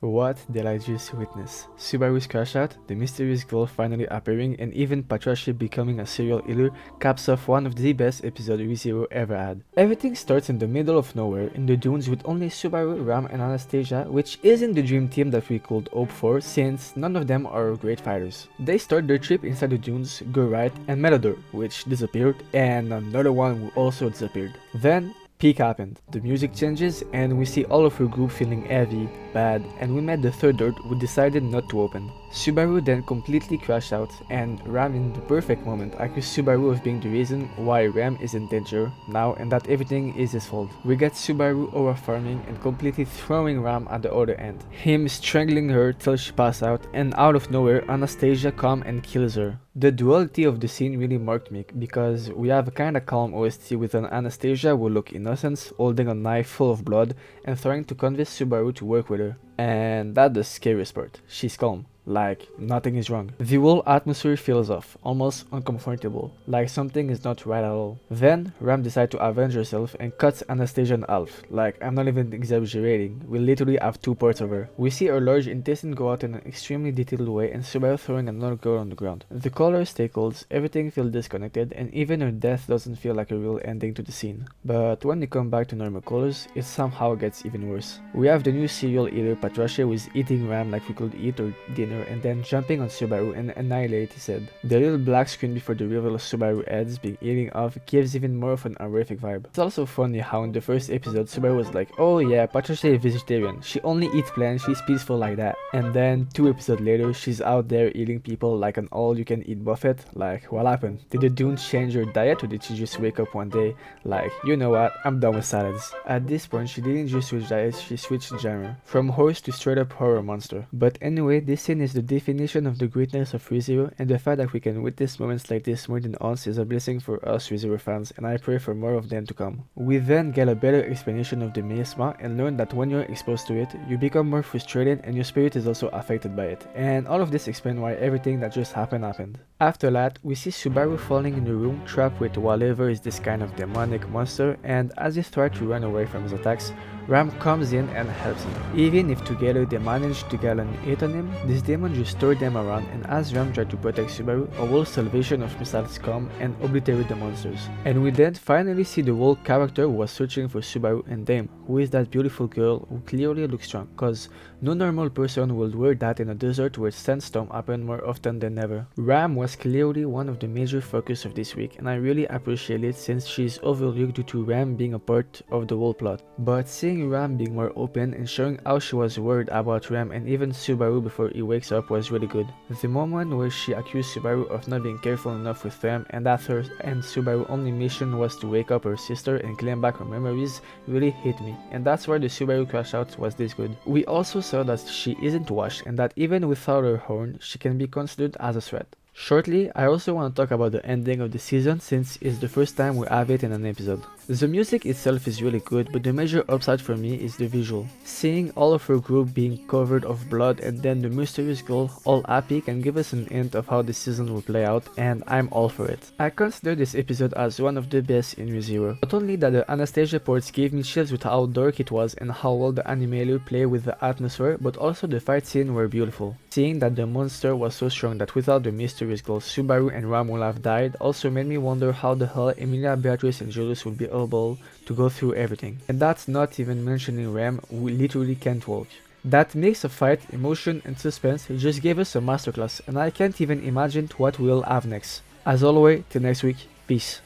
What did I just witness? Subaru's crash out, the mysterious girl finally appearing, and even Patricia becoming a serial killer caps off one of the best episodes ReZero ever had. Everything starts in the middle of nowhere, in the dunes with only Subaru, Ram and Anastasia, which isn't the dream team that we could hope for since none of them are great fighters. They start their trip inside the dunes, go right, and Melodor, which disappeared, and another one who also disappeared. Then peak happened, the music changes and we see all of her group feeling heavy, bad, and we met the third door who decided not to open. Subaru then completely crashed out and Ram in the perfect moment accused Subaru of being the reason why Ram is in danger now and that everything is his fault. We get Subaru overfarming and completely throwing Ram at the other end, him strangling her till she passed out, and out of nowhere Anastasia comes and kills her. The duality of the scene really marked me because we have a kinda calm OST with an Anastasia who look innocent, holding a knife full of blood and trying to convince Subaru to work with her. And that's the scariest part, she's calm. Like, nothing is wrong. The whole atmosphere feels off, almost uncomfortable, like something is not right at all. Then, Ram decides to avenge herself and cuts Anastasia in half. Like, I'm not even exaggerating, we literally have two parts of her. We see her large intestine go out in an extremely detailed way and Subaru throwing another girl on the ground. The colors stay cold, everything feels disconnected, and even her death doesn't feel like a real ending to the scene. But when we come back to normal colors, it somehow gets even worse. We have the new serial eater Patricia who is eating Ram like we could eat her dinner and then jumping on Subaru and annihilate his head. The little black screen before the reveal of Subaru heads being eaten off gives even more of an horrific vibe. It's also funny how in the first episode Subaru was like, oh yeah, Patricia is vegetarian, she only eats plants, she's peaceful like that. And then 2 episodes later she's out there eating people like an all you can eat buffet. Like, what happened? Did the dunes change her diet or did she just wake up one day like, you know what, I'm done with salads? At this point she didn't just switch diets, she switched genre. From horse to straight up horror monster. But anyway, this scene is the definition of the greatness of ReZero, and the fact that we can witness moments like this more than once is a blessing for us ReZero fans, and I pray for more of them to come. We then get a better explanation of the Miasma and learn that when you're exposed to it, you become more frustrated and your spirit is also affected by it. And all of this explains why everything that just happened. After that, we see Subaru falling in the room trapped with whatever is this kind of demonic monster, and as he tries to run away from his attacks, Ram comes in and helps him. Even if together they manage to get an hit on him, this demon just tore them around, and as Ram tried to protect Subaru, a whole salvation of missiles come and obliterate the monsters. And we then finally see the whole character who was searching for Subaru, and damn, who is that beautiful girl who clearly looks strong, cause no normal person would wear that in a desert where sandstorm happen more often than ever. Ram was clearly one of the major focus of this week, and I really appreciate it since she's overlooked due to Ram being a part of the whole plot. But seeing Ram being more open and showing how she was worried about Ram and even Subaru before he wakes up was really good. The moment where she accused Subaru of not being careful enough with Ram and that her and Subaru's only mission was to wake up her sister and claim back her memories really hit me, and that's why the Subaru crash out was this good. We also saw that she isn't washed and that even without her horn, she can be considered as a threat. Shortly, I also want to talk about the ending of the season since it's the first time we have it in an episode. The music itself is really good, but the major upside for me is the visual. Seeing all of her group being covered of blood and then the mysterious girl all happy can give us an hint of how the season will play out, and I'm all for it. I consider this episode as one of the best in ReZero. Not only that the Anastasia parts gave me chills with how dark it was and how well the animator played with the atmosphere, but also the fight scene were beautiful. Seeing that the monster was so strong that without the mysterious girl Subaru and Ram would have died also made me wonder how the hell Emilia, Beatrice and Julius would be able to go through everything. And that's not even mentioning Ram, who literally can't walk. That mix of fight, emotion and suspense just gave us a masterclass, and I can't even imagine what we'll have next. As always, till next week, peace.